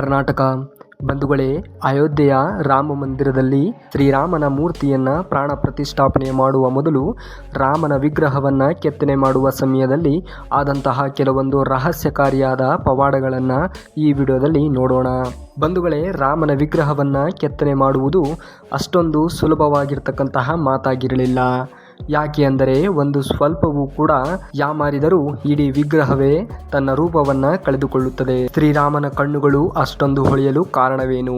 ಕರ್ನಾಟಕ. ಬಂಧುಗಳೇ, ಅಯೋಧ್ಯೆಯ ರಾಮ ಮಂದಿರದಲ್ಲಿ ಶ್ರೀರಾಮನ ಮೂರ್ತಿಯನ್ನು ಪ್ರಾಣ ಪ್ರತಿಷ್ಠಾಪನೆ ಮಾಡುವ ಮೊದಲು ರಾಮನ ವಿಗ್ರಹವನ್ನು ಕೆತ್ತನೆ ಮಾಡುವ ಸಮಯದಲ್ಲಿ ಆದಂತಹ ಕೆಲವೊಂದು ರಹಸ್ಯಕಾರಿಯಾದ ಪವಾಡಗಳನ್ನು ಈ ವಿಡಿಯೋದಲ್ಲಿ ನೋಡೋಣ. ಬಂಧುಗಳೇ, ರಾಮನ ವಿಗ್ರಹವನ್ನು ಕೆತ್ತನೆ ಮಾಡುವುದು ಅಷ್ಟೊಂದು ಸುಲಭವಾಗಿರ್ತಕ್ಕಂತಹ ಮಾತಾಗಿರಲಿಲ್ಲ. ಯಾಕೆ ಅಂದರೆ ಒಂದು ಸ್ವಲ್ಪವೂ ಕೂಡ ಯಾಮಾರಿದರೂ ಇಡೀ ವಿಗ್ರಹವೇ ತನ್ನ ರೂಪವನ್ನು ಕಳೆದುಕೊಳ್ಳುತ್ತದೆ. ಶ್ರೀರಾಮನ ಕಣ್ಣುಗಳು ಅಷ್ಟೊಂದು ಹೊಳೆಯಲು ಕಾರಣವೇನು?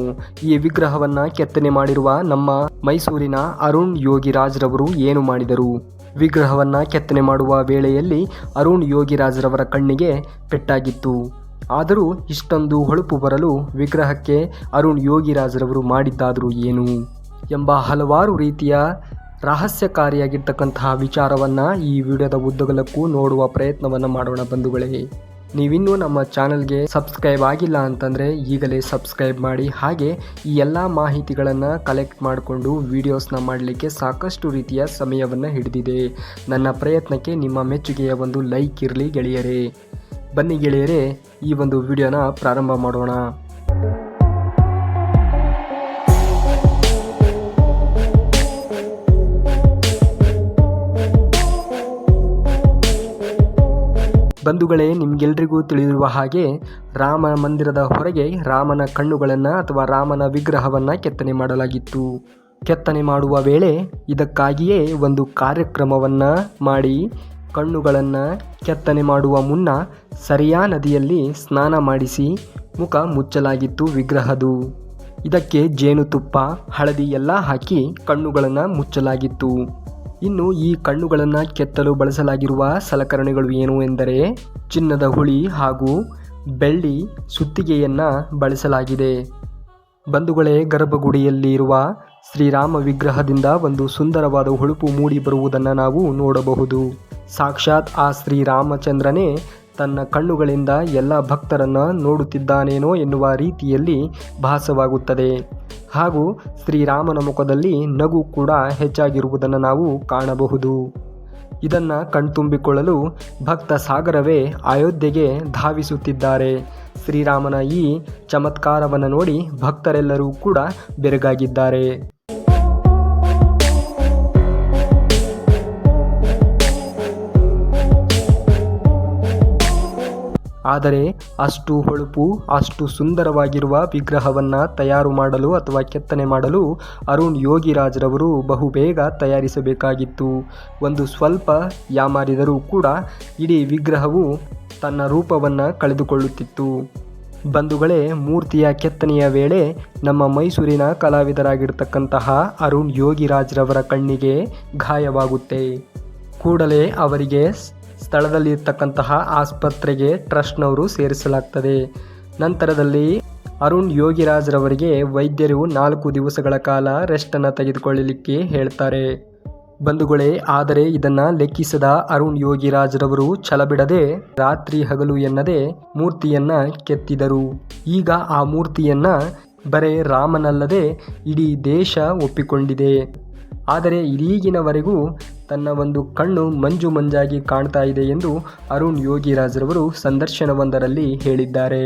ಈ ವಿಗ್ರಹವನ್ನು ಕೆತ್ತನೆ ಮಾಡಿರುವ ನಮ್ಮ ಮೈಸೂರಿನ ಅರುಣ್ ಯೋಗಿರಾಜ್ ರವರು ಏನು ಮಾಡಿದರು? ವಿಗ್ರಹವನ್ನು ಕೆತ್ತನೆ ಮಾಡುವ ವೇಳೆಯಲ್ಲಿ ಅರುಣ್ ಯೋಗಿರಾಜ್ ರವರ ಕಣ್ಣಿಗೆ ಪೆಟ್ಟಾಗಿತ್ತು. ಆದರೂ ಇಷ್ಟೊಂದು ಹೊಳಪು ಬರಲು ವಿಗ್ರಹಕ್ಕೆ ಅರುಣ್ ಯೋಗಿರಾಜ್ ರವರು ಮಾಡಿದ್ದಾದರೂ ಏನು ಎಂಬ ಹಲವಾರು ರೀತಿಯ ರಹಸ್ಯಕಾರಿಯಾಗಿರ್ತಕ್ಕಂತಹ ವಿಚಾರವನ್ನು ಈ ವಿಡಿಯೋದ ಉದ್ದಗಲಕ್ಕೂ ನೋಡುವ ಪ್ರಯತ್ನವನ್ನು ಮಾಡೋಣ. ಬಂಧುಗಳೇ, ನೀವಿನ್ನೂ ನಮ್ಮ ಚಾನಲ್ಗೆ ಸಬ್ಸ್ಕ್ರೈಬ್ ಆಗಿಲ್ಲ ಅಂತಂದರೆ ಈಗಲೇ ಸಬ್ಸ್ಕ್ರೈಬ್ ಮಾಡಿ. ಹಾಗೆ ಈ ಎಲ್ಲ ಮಾಹಿತಿಗಳನ್ನು ಕಲೆಕ್ಟ್ ಮಾಡಿಕೊಂಡು ವಿಡಿಯೋಸ್ನ ಮಾಡಲಿಕ್ಕೆ ಸಾಕಷ್ಟು ರೀತಿಯ ಸಮಯವನ್ನು ಹಿಡಿದಿದೆ. ನನ್ನ ಪ್ರಯತ್ನಕ್ಕೆ ನಿಮ್ಮ ಮೆಚ್ಚುಗೆಯ ಒಂದು ಲೈಕ್ ಇರಲಿ ಗೆಳೆಯರೇ. ಬನ್ನಿ ಗೆಳೆಯರೇ, ಈ ಒಂದು ವಿಡಿಯೋನ ಪ್ರಾರಂಭ ಮಾಡೋಣ. ಬಂಧುಗಳೇ, ನಿಮಗೆಲ್ರಿಗೂ ತಿಳಿದಿರುವ ಹಾಗೆ ರಾಮ ಮಂದಿರದ ಹೊರಗೆ ರಾಮನ ಕಣ್ಣುಗಳನ್ನು ಅಥವಾ ರಾಮನ ವಿಗ್ರಹವನ್ನು ಕೆತ್ತನೆ ಮಾಡಲಾಗಿತ್ತು. ಕೆತ್ತನೆ ಮಾಡುವ ವೇಳೆ ಇದಕ್ಕಾಗಿಯೇ ಒಂದು ಕಾರ್ಯಕ್ರಮವನ್ನು ಮಾಡಿ ಕಣ್ಣುಗಳನ್ನು ಕೆತ್ತನೆ ಮಾಡುವ ಮುನ್ನ ಸರಿಯಾ ನದಿಯಲ್ಲಿ ಸ್ನಾನ ಮಾಡಿಸಿ ಮುಖ ಮುಚ್ಚಲಾಗಿತ್ತು ವಿಗ್ರಹದು. ಇದಕ್ಕೆ ಜೇನುತುಪ್ಪ, ಹಳದಿ ಎಲ್ಲ ಹಾಕಿ ಕಣ್ಣುಗಳನ್ನು ಮುಚ್ಚಲಾಗಿತ್ತು. ಇನ್ನು ಈ ಕಣ್ಣುಗಳನ್ನು ಕೆತ್ತಲು ಬಳಸಲಾಗಿರುವ ಸಲಕರಣೆಗಳು ಏನು ಎಂದರೆ ಚಿನ್ನದ ಹುಳಿ ಹಾಗೂ ಬೆಳ್ಳಿ ಸುತ್ತಿಗೆಯನ್ನು ಬಳಸಲಾಗಿದೆ. ಬಂಧುಗಳೇ, ಗರ್ಭಗುಡಿಯಲ್ಲಿ ಇರುವ ಶ್ರೀರಾಮ ವಿಗ್ರಹದಿಂದ ಒಂದು ಸುಂದರವಾದ ಹೊಳಪು ಮೂಡಿ ಬರುವುದನ್ನು ನಾವು ನೋಡಬಹುದು. ಸಾಕ್ಷಾತ್ ಆ ಶ್ರೀರಾಮಚಂದ್ರನೇ ತನ್ನ ಕಣ್ಣುಗಳಿಂದ ಎಲ್ಲ ಭಕ್ತರನ್ನು ನೋಡುತ್ತಿದ್ದಾನೇನೋ ಎನ್ನುವ ರೀತಿಯಲ್ಲಿ ಭಾಸವಾಗುತ್ತದೆ. ಹಾಗೂ ಶ್ರೀರಾಮನ ಮುಖದಲ್ಲಿ ನಗು ಕೂಡ ಹೆಚ್ಚಾಗಿರುವುದನ್ನು ನಾವು ಕಾಣಬಹುದು. ಇದನ್ನು ಕಣ್ತುಂಬಿಕೊಳ್ಳಲು ಭಕ್ತ ಸಾಗರವೇ ಅಯೋಧ್ಯೆಗೆ ಧಾವಿಸುತ್ತಿದ್ದಾರೆ. ಶ್ರೀರಾಮನ ಈ ಚಮತ್ಕಾರವನ್ನು ನೋಡಿ ಭಕ್ತರೆಲ್ಲರೂ ಕೂಡ ಬೆರಗಾಗಿದ್ದಾರೆ. ಆದರೆ ಅಷ್ಟು ಹೊಳಪು, ಅಷ್ಟು ಸುಂದರವಾಗಿರುವ ವಿಗ್ರಹವನ್ನು ತಯಾರು ಮಾಡಲು ಅಥವಾ ಕೆತ್ತನೆ ಮಾಡಲು ಅರುಣ್ ಯೋಗಿರಾಜ್ ರವರು ಬಹುಬೇಗ ತಯಾರಿಸಬೇಕಾಗಿತ್ತು. ಒಂದು ಸ್ವಲ್ಪ ಯಾಮಾರಿದರೂ ಕೂಡ ಇಡೀ ವಿಗ್ರಹವು ತನ್ನ ರೂಪವನ್ನು ಕಳೆದುಕೊಳ್ಳುತ್ತಿತ್ತು. ಬಂಧುಗಳೇ, ಮೂರ್ತಿಯ ಕೆತ್ತನೆಯ ವೇಳೆ ನಮ್ಮ ಮೈಸೂರಿನ ಕಲಾವಿದರಾಗಿರ್ತಕ್ಕಂತಹ ಅರುಣ್ ಯೋಗಿರಾಜ್ ರವರ ಕಣ್ಣಿಗೆ ಗಾಯವಾಗುತ್ತೆ. ಕೂಡಲೇ ಅವರಿಗೆ ಸ್ಥಳದಲ್ಲಿರ್ತಕ್ಕಂತಹ ಆಸ್ಪತ್ರೆಗೆ ಟ್ರಸ್ಟ್ನವರು ಸೇರಿಸಲಾಗ್ತದೆ. ನಂತರದಲ್ಲಿ ಅರುಣ್ ಯೋಗಿರಾಜ್ ರವರಿಗೆ ವೈದ್ಯರು 4 ದಿವಸಗಳ ಕಾಲ ರೆಸ್ಟನ್ನು ತೆಗೆದುಕೊಳ್ಳಲಿಕ್ಕೆ ಹೇಳ್ತಾರೆ. ಬಂಧುಗಳೇ, ಆದರೆ ಇದನ್ನು ಲೆಕ್ಕಿಸದ ಅರುಣ್ ಯೋಗಿರಾಜ್ ರವರು ಛಲಬಿಡದೆ ರಾತ್ರಿ ಹಗಲು ಎನ್ನದೆ ಮೂರ್ತಿಯನ್ನು ಕೆತ್ತಿದರು. ಈಗ ಆ ಮೂರ್ತಿಯನ್ನು ಬರೇ ರಾಮನಲ್ಲದೆ ಇಡೀ ದೇಶ ಒಪ್ಪಿಕೊಂಡಿದೆ. ಆದರೆ ಈಗಿನವರೆಗೂ ತನ್ನ ಒಂದು ಕಣ್ಣು ಮಂಜು ಮಂಜಾಗಿ ಕಾಣ್ತಾ ಇದೆ ಎಂದು ಅರುಣ್ ಯೋಗಿರಾಜ್ ರವರು ಸಂದರ್ಶನವೊಂದರಲ್ಲಿ ಹೇಳಿದ್ದಾರೆ.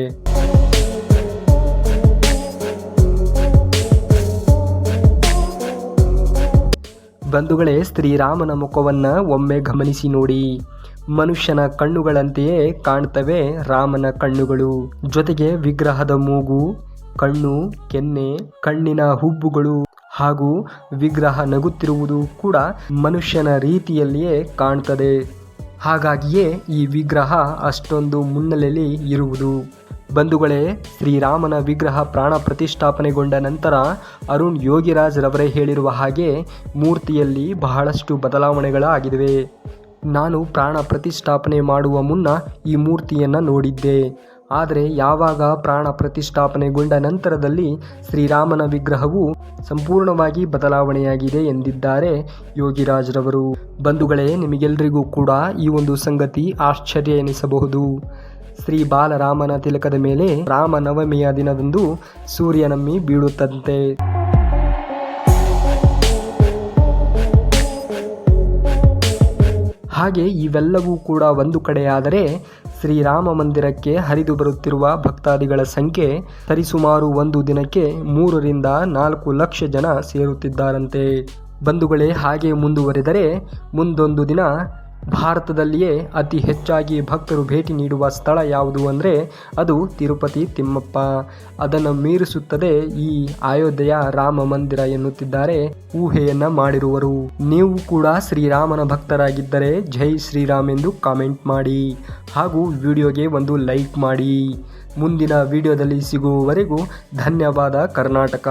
ಬಂಧುಗಳೇ, ಶ್ರೀರಾಮನ ಮುಖವನ್ನು ಒಮ್ಮೆ ಗಮನಿಸಿ ನೋಡಿ. ಮನುಷ್ಯನ ಕಣ್ಣುಗಳಂತೆಯೇ ಕಾಣ್ತವೆ ರಾಮನ ಕಣ್ಣುಗಳು. ಜೊತೆಗೆ ವಿಗ್ರಹದ ಮೂಗು, ಕಣ್ಣು, ಕೆನ್ನೆ, ಕಣ್ಣಿನ ಹುಬ್ಬುಗಳು ಹಾಗೂ ವಿಗ್ರಹ ನಗುತ್ತಿರುವುದು ಕೂಡ ಮನುಷ್ಯನ ರೀತಿಯಲ್ಲಿಯೇ ಕಾಣ್ತದೆ. ಹಾಗಾಗಿಯೇ ಈ ವಿಗ್ರಹ ಅಷ್ಟೊಂದು ಮುನ್ನೆಲೆಯಲ್ಲಿ ಇರುವುದು. ಬಂಧುಗಳೇ, ಶ್ರೀರಾಮನ ವಿಗ್ರಹ ಪ್ರಾಣ ಪ್ರತಿಷ್ಠಾಪನೆಗೊಂಡ ನಂತರ ಅರುಣ್ ಯೋಗಿರಾಜ್ ರವರೇ ಹೇಳಿರುವ ಹಾಗೆ ಮೂರ್ತಿಯಲ್ಲಿ ಬಹಳಷ್ಟು ಬದಲಾವಣೆಗಳಾಗಿವೆ. ನಾನು ಪ್ರಾಣ ಪ್ರತಿಷ್ಠಾಪನೆ ಮಾಡುವ ಮುನ್ನ ಈ ಮೂರ್ತಿಯನ್ನು ನೋಡಿದ್ದೆ. ಆದರೆ ಯಾವಾಗ ಪ್ರಾಣ ಪ್ರತಿಷ್ಠಾಪನೆಗೊಂಡ ನಂತರದಲ್ಲಿ ಶ್ರೀರಾಮನ ವಿಗ್ರಹವು ಸಂಪೂರ್ಣವಾಗಿ ಬದಲಾವಣೆಯಾಗಿದೆ ಎಂದಿದ್ದಾರೆ ಯೋಗಿರಾಜ್ ರವರು. ಬಂಧುಗಳೇ, ನಿಮಗೆಲ್ಲರಿಗೂ ಕೂಡ ಈ ಒಂದು ಸಂಗತಿ ಆಶ್ಚರ್ಯ ಎನಿಸಬಹುದು. ಶ್ರೀ ಬಾಲರಾಮನ ತಿಲಕದ ಮೇಲೆ ರಾಮನವಮಿಯ ದಿನದಂದು ಸೂರ್ಯನಮ್ಮಿ ಬೀಳುತ್ತಂತೆ. ಹಾಗೆ ಇವೆಲ್ಲವೂ ಕೂಡ ಒಂದು ಕಡೆಯಾದರೆ ಶ್ರೀರಾಮ ಮಂದಿರಕ್ಕೆ ಹರಿದು ಬರುತ್ತಿರುವ ಭಕ್ತಾದಿಗಳ ಸಂಖ್ಯೆ ಸರಿಸುಮಾರು ಒಂದು ದಿನಕ್ಕೆ 3 ರಿಂದ 4 ಲಕ್ಷ ಜನ ಸೇರುತ್ತಿದ್ದಾರಂತೆ. ಬಂಧುಗಳೇ, ಹಾಗೆ ಮುಂದುವರೆದರೆ ಮುಂದೊಂದು ದಿನ ಭಾರತದಲ್ಲಿಯೇ ಅತಿ ಹೆಚ್ಚಾಗಿ ಭಕ್ತರು ಭೇಟಿ ನೀಡುವ ಸ್ಥಳ ಯಾವುದು ಅಂದರೆ ಅದು ತಿರುಪತಿ ತಿಮ್ಮಪ್ಪ. ಅದನ್ನು ಮೀರಿಸುತ್ತದೆ ಈ ಅಯೋಧ್ಯೆಯ ರಾಮ ಮಂದಿರ ಎನ್ನುತ್ತಿದ್ದಾರೆ ಊಹೆಯನ್ನ ಮಾಡಿರುವರು. ನೀವು ಕೂಡ ಶ್ರೀರಾಮನ ಭಕ್ತರಾಗಿದ್ದರೆ ಜೈ ಶ್ರೀರಾಮ್ ಎಂದು ಕಾಮೆಂಟ್ ಮಾಡಿ ಹಾಗೂ ವಿಡಿಯೋಗೆ ಒಂದು ಲೈಕ್ ಮಾಡಿ. ಮುಂದಿನ ವಿಡಿಯೋದಲ್ಲಿ ಸಿಗುವವರೆಗೂ ಧನ್ಯವಾದ ಕರ್ನಾಟಕ.